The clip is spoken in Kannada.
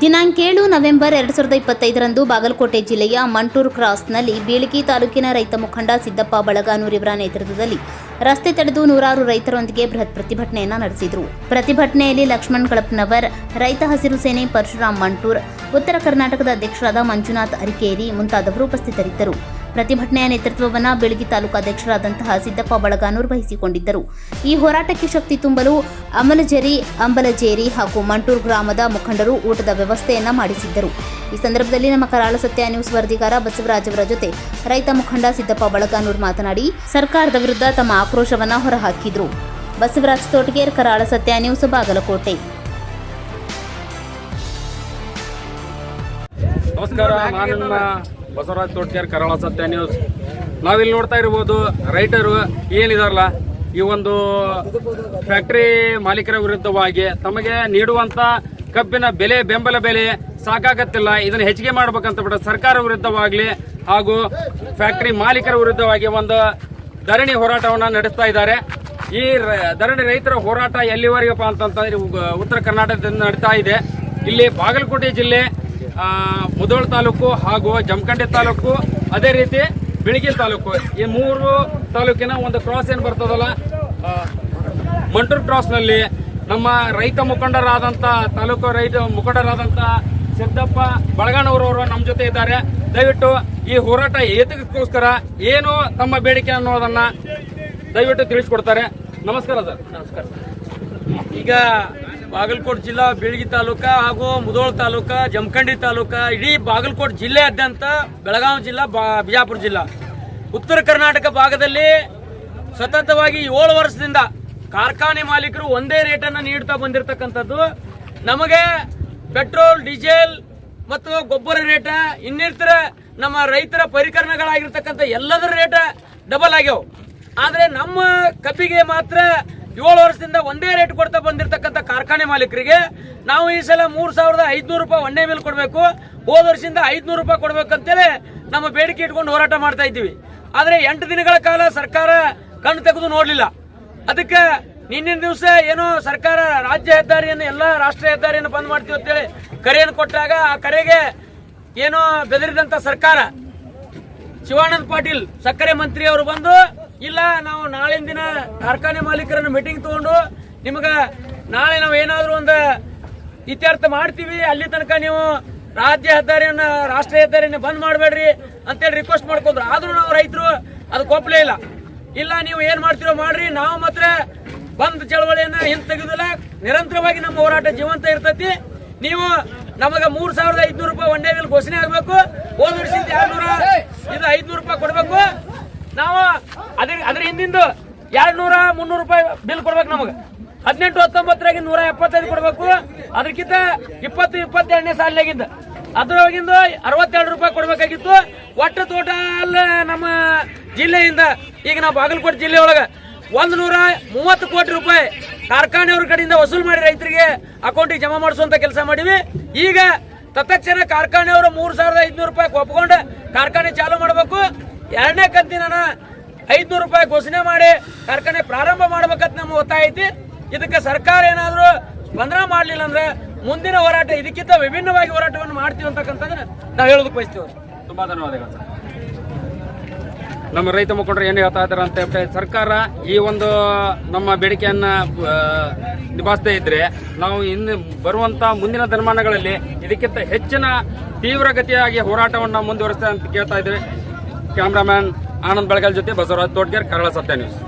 ದಿನಾಂಕ 7 ನವೆಂಬರ್ 2025ರಂದು ಬಾಗಲಕೋಟೆ ಜಿಲ್ಲೆಯ ಮಂಟೂರ್ ಕ್ರಾಸ್ನಲ್ಲಿ ಬೀಳಗಿ ತಾಲೂಕಿನ ರೈತ ಮುಖಂಡ ಸಿದ್ದಪ್ಪ ಬಳಗಾನೂರ್ ಇವರ ನೇತೃತ್ವದಲ್ಲಿ ರಸ್ತೆ ತಡೆದು ನೂರಾರು ರೈತರೊಂದಿಗೆ ಬೃಹತ್ ಪ್ರತಿಭಟನೆಯನ್ನು ನಡೆಸಿದರು. ಪ್ರತಿಭಟನೆಯಲ್ಲಿ ಲಕ್ಷ್ಮಣ್ ಕಳಪ್ನವರ್, ರೈತ ಹಸಿರು ಸೇನೆ ಪರಶುರಾಮ್ ಮಂಟೂರ್, ಉತ್ತರ ಕರ್ನಾಟಕದ ಅಧ್ಯಕ್ಷರಾದ ಮಂಜುನಾಥ್ ಅರಿಕೇರಿ ಮುಂತಾದವರು ಉಪಸ್ಥಿತರಿದ್ದರು. ಪ್ರತಿಭಟನೆಯ ನೇತೃತ್ವವನ್ನು ಬೀಳಗಿ ತಾಲೂಕಾಧ್ಯಕ್ಷರಾದಂತಹ ಸಿದ್ದಪ್ಪ ಬಳಗಾನೂರ್ ವಹಿಸಿಕೊಂಡಿದ್ದರು. ಈ ಹೋರಾಟಕ್ಕೆ ಶಕ್ತಿ ತುಂಬಲು ಅಮಲಜೇರಿ, ಅಂಬಲಜೇರಿ ಹಾಗೂ ಮಂಟೂರ್ ಗ್ರಾಮದ ಮುಖಂಡರು ಊಟದ ವ್ಯವಸ್ಥೆಯನ್ನ ಮಾಡಿಸಿದ್ದರು. ಈ ಸಂದರ್ಭದಲ್ಲಿ ನಮ್ಮ ಕರಾಳ ಸತ್ಯ ನ್ಯೂಸ್ ವರದಿಗಾರ ಬಸವರಾಜ್ ಅವರ ಜೊತೆ ರೈತ ಮುಖಂಡ ಸಿದ್ದಪ್ಪ ಬಳಗಾನೂರ್ ಮಾತನಾಡಿ ಸರ್ಕಾರದ ವಿರುದ್ಧ ತಮ್ಮ ಆಕ್ರೋಶವನ್ನ ಹೊರಹಾಕಿದ್ರು. ಬಸವರಾಜ್ ತೋಟಗೇರ್, ಕರಾಳ ಸತ್ಯ ನ್ಯೂಸ್, ಬಾಗಲಕೋಟೆ. ನಮಸ್ಕಾರ, ನಾನು ಬಸವರಾಜ್ ತೋಟಗೇರ್, ಕರಾಳ ಸತ್ಯ ನ್ಯೂಸ್. ನಾವಿಲ್ಲಿ ನೋಡ್ತಾ ಇರ್ಬೋದು, ರೈತರು ಏನಿದಾರಲ್ಲ, ಈ ಒಂದು ಫ್ಯಾಕ್ಟರಿ ಮಾಲೀಕರ ವಿರುದ್ಧವಾಗಿ ತಮಗೆ ನೀಡುವಂತ ಕಬ್ಬಿನ ಬೆಂಬಲ ಬೆಲೆ ಸಾಕಾಗತ್ತಿಲ್ಲ, ಇದನ್ನು ಹೆಚ್ಚಿಗೆ ಮಾಡಬೇಕಂತ ಬಿಟ್ಟು ಸರ್ಕಾರ ವಿರುದ್ಧವಾಗಲಿ ಹಾಗೂ ಫ್ಯಾಕ್ಟರಿ ಮಾಲೀಕರ ವಿರುದ್ಧವಾಗಿ ಒಂದು ಧರಣಿ ಹೋರಾಟವನ್ನು ನಡೆಸ್ತಾ ಇದ್ದಾರೆ. ಈ ಧರಣಿ ರೈತರ ಹೋರಾಟ ಎಲ್ಲಿವರೆಗಪ್ಪ ಅಂತಂದ್ರೆ ಉತ್ತರ ಕರ್ನಾಟಕದಿಂದ ನಡೀತಾ ಇದೆ. ಇಲ್ಲಿ ಬಾಗಲಕೋಟೆ ಜಿಲ್ಲೆ, ಮುಧೋಳ ತಾಲೂಕು ಹಾಗೂ ಜಮಖಂಡಿ ತಾಲೂಕು, ಅದೇ ರೀತಿ ಬೀಳಗಿ ತಾಲೂಕು, ಈ ಮೂರು ತಾಲೂಕಿನ ಒಂದು ಕ್ರಾಸ್ ಏನು ಬರ್ತದಲ್ಲ, ಮಂಟೂರ್ ಕ್ರಾಸ್ನಲ್ಲಿ ನಮ್ಮ ರೈತ ಮುಖಂಡರಾದಂಥ ತಾಲೂಕು ರೈತ ಮುಖಂಡರಾದಂಥ ಸಿದ್ದಪ್ಪ ಬಳಗಾನೂರವರು ನಮ್ಮ ಜೊತೆ ಇದ್ದಾರೆ. ದಯವಿಟ್ಟು ಈ ಹೋರಾಟ ಏತಕ್ಕೋಸ್ಕರ, ಏನು ತಮ್ಮ ಬೇಡಿಕೆ ಅನ್ನೋದನ್ನ ದಯವಿಟ್ಟು ತಿಳಿಸ್ಕೊಡ್ತಾರೆ. ನಮಸ್ಕಾರ ಸರ್. ನಮಸ್ಕಾರ. ಈಗ ಬಾಗಲಕೋಟೆ ಜಿಲ್ಲಾ, ಬೀಳಗಿ ತಾಲೂಕ ಹಾಗೂ ಮುಧೋಳ ತಾಲೂಕ, ಜಮಖಂಡಿ ತಾಲೂಕ, ಇಡೀ ಬಾಗಲಕೋಟೆ ಜಿಲ್ಲೆಯಾದ್ಯಂತ, ಬೆಳಗಾವಿ ಜಿಲ್ಲಾ, ಬಿಜಾಪುರ ಜಿಲ್ಲಾ, ಉತ್ತರ ಕರ್ನಾಟಕ ಭಾಗದಲ್ಲಿ ಸತತವಾಗಿ 7 ವರ್ಷದಿಂದ ಕಾರ್ಖಾನೆ ಮಾಲೀಕರು ಒಂದೇ ರೇಟನ್ನು ನೀಡ್ತಾ ಬಂದಿರತಕ್ಕಂಥದ್ದು. ನಮಗೆ ಪೆಟ್ರೋಲ್, ಡೀಸೆಲ್ ಮತ್ತು ಗೊಬ್ಬರ ರೇಟ, ಇನ್ನಿತರ ನಮ್ಮ ರೈತರ ಪರಿಕರಣಗಳಾಗಿರ್ತಕ್ಕಂಥ ಎಲ್ಲದರ ರೇಟ ಡಬಲ್ ಆಗ್ಯಾವ. ಆದರೆ ನಮ್ಮ ಕಬ್ಬಿಗೆ ಮಾತ್ರ 7 ವರ್ಷದಿಂದ ಒಂದೇ ರೇಟ್ ಕೊಡ್ತಾ ಬಂದಿರತಕ್ಕಂಥ ಕಾರ್ಖಾನೆ ಮಾಲೀಕರಿಗೆ ನಾವು ಈ ಸಲ 3,500 ರೂಪಾಯಿ ಒಂದೇ ಮೇಲೆ ಕೊಡಬೇಕು, ಹೋದ ವರ್ಷದಿಂದ 500 ರೂಪಾಯಿ ಕೊಡಬೇಕಂತೇಳಿ ನಮ್ಮ ಬೇಡಿಕೆ ಇಟ್ಕೊಂಡು ಹೋರಾಟ ಮಾಡ್ತಾ ಇದ್ದೀವಿ. ಆದರೆ 8 ದಿನಗಳ ಕಾಲ ಸರ್ಕಾರ ಕಣ್ಣು ತೆಗೆದು ನೋಡಲಿಲ್ಲ. ಅದಕ್ಕೆ ನಿನ್ನಿನ ದಿವಸ ಏನೋ ಸರ್ಕಾರ ರಾಜ್ಯ ಹೆದ್ದಾರಿಯನ್ನು, ಎಲ್ಲ ರಾಷ್ಟ್ರೀಯ ಹೆದ್ದಾರಿಯನ್ನು ಬಂದ್ ಮಾಡ್ತೀವಿ ಅಂತೇಳಿ ಕರೆಯನ್ನು ಕೊಟ್ಟಾಗ, ಆ ಕರೆಗೆ ಏನೋ ಬೆದರಿದಂತ ಸರ್ಕಾರ, ಶಿವಾನಂದ ಪಾಟೀಲ್ ಸಕ್ಕರೆ ಮಂತ್ರಿ ಅವರು ಬಂದು, ಇಲ್ಲ ನಾವು ನಾಳಿನ ದಿನ ಕಾರ್ಖಾನೆ ಮಾಲೀಕರನ್ನು ಮೀಟಿಂಗ್ ತಗೊಂಡು ನಿಮ್ಗೆ ನಾಳೆ ನಾವು ಏನಾದರೂ ಒಂದು ಇತ್ಯರ್ಥ ಮಾಡ್ತೀವಿ, ಅಲ್ಲಿ ತನಕ ನೀವು ರಾಜ್ಯ ಹೆದ್ದಾರಿಯನ್ನ, ರಾಷ್ಟ್ರೀಯ ಹೆದ್ದಾರಿಯನ್ನ ಬಂದ್ ಮಾಡಬೇಡ್ರಿ ಅಂತೇಳಿ ರಿಕ್ವೆಸ್ಟ್ ಮಾಡ್ಕೊಂಡ್ರು. ಆದ್ರೂ ನಾವು ರೈತರು ಅದಕ್ಕೆ ಒಪ್ಪಲೇ ಇಲ್ಲ. ಇಲ್ಲ, ನೀವು ಏನ್ ಮಾಡ್ತೀರೋ ಮಾಡ್ರಿ, ನಾವು ಮಾತ್ರ ಬಂದ್ ಚಳವಳಿಯನ್ನ ಹಿಂತೆಗೆದಿಲ್ಲ, ನಿರಂತರವಾಗಿ ನಮ್ಮ ಹೋರಾಟ ಜೀವಂತ ಇರ್ತೈತಿ. ನೀವು ನಮಗೆ 3,500 ರೂಪಾಯಿ ಒಂದೇ ಮೇಲೆ ಘೋಷಣೆ ಆಗಬೇಕು, ಹೋದ ವರ್ಷದಿಂದ 500 ರೂಪಾಯಿ ಕೊಡಬೇಕು. ನಾವು ಅದ್ರ ಹಿಂದಿಂದು 200-300 ರೂಪಾಯಿ ಬಿಲ್ ಕೊಡ್ಬೇಕು. ನಮಗೆ 18-19 175 ಕೊಡಬೇಕು. ಅದಕ್ಕಿಂತ 20-22ನೇ ಸಾಲಿನಾಗಿಂದ ಅದ್ರೊಳಗಿಂದ 62 ರೂಪಾಯಿ ಕೊಡಬೇಕಾಗಿತ್ತು. ಒಟ್ಟು ಟೋಟಲ್ ನಮ್ಮ ಜಿಲ್ಲೆಯಿಂದ ಈಗ ನಾವು ಬಾಗಲಕೋಟೆ ಜಿಲ್ಲೆ ಒಳಗೆ 130 ಕೋಟಿ ರೂಪಾಯಿ ಕಾರ್ಖಾನೆಯವ್ರ ಕಡೆಯಿಂದ ವಸೂಲು ಮಾಡಿ ರೈತರಿಗೆ ಅಕೌಂಟಿಗೆ ಜಮಾ ಮಾಡಿಸುವಂತ ಕೆಲಸ ಮಾಡಿವಿ. ಈಗ ತತ್ಕ್ಷಣ ಕಾರ್ಖಾನೆಯವರು 3,500 ರೂಪಾಯಿ ಒಪ್ಕೊಂಡು ಕಾರ್ಖಾನೆ ಚಾಲೂ ಮಾಡಬೇಕು. 2ನೇ ಕಂತಿನ 500 ರೂಪಾಯಿ ಘೋಷಣೆ ಮಾಡಿ ಕಾರ್ಖಾನೆ ಪ್ರಾರಂಭ ಮಾಡ್ಬೇಕಂತ ನಮ್ಮ ಒತ್ತಾಯ ಐತಿ. ಇದಕ್ಕೆ ಸರ್ಕಾರ ಏನಾದರೂ ಸ್ಪಂದನೆ ಮಾಡಲಿಲ್ಲ ಅಂದ್ರೆ ಮುಂದಿನ ಹೋರಾಟ ಇದಕ್ಕಿಂತ ವಿಭಿನ್ನವಾಗಿ ಹೋರಾಟವನ್ನು ಮಾಡ್ತೀವಿ ಅಂತಕ್ಕಂಥದ್ದನ್ನ ನಾವು ಹೇಳೋದಕ್ಕೆ ಬಯಸ್ತೀವಿ. ತುಂಬಾ ಧನ್ಯವಾದಗಳು ಸರ್. ನಮ್ಮ ರೈತ ಮುಖಂಡರು ಏನು ಹೇಳ್ತಾ ಇದ್ದಾರೆ ಅಂತ ಸರ್ಕಾರ ಈ ಒಂದು ನಮ್ಮ ಬೇಡಿಕೆಯನ್ನ ನಿಭಾಯಿಸದೇ ಇದ್ರೆ ನಾವು ಇನ್ನು ಬರುವಂತ ಮುಂದಿನ ದಿನಮಾನಗಳಲ್ಲಿ ಇದಕ್ಕಿಂತ ಹೆಚ್ಚಿನ ತೀವ್ರಗತಿಯಾಗಿ ಹೋರಾಟವನ್ನು ಮುಂದುವರಿಸ್ತೇವೆ ಅಂತ ಕೇಳ್ತಾ ಇದ್ದೇವೆ. ಕ್ಯಾಮ್ರಾಮ್ಯಾನ್ ಆನಂದ್ ಬೆಳಗಾಲ್ ಜೊತೆ ಬಸವರಾಜ್ ತೋಟಗೇರ್, ಕರಾಳ ಸತ್ಯ ನ್ಯೂಸ್.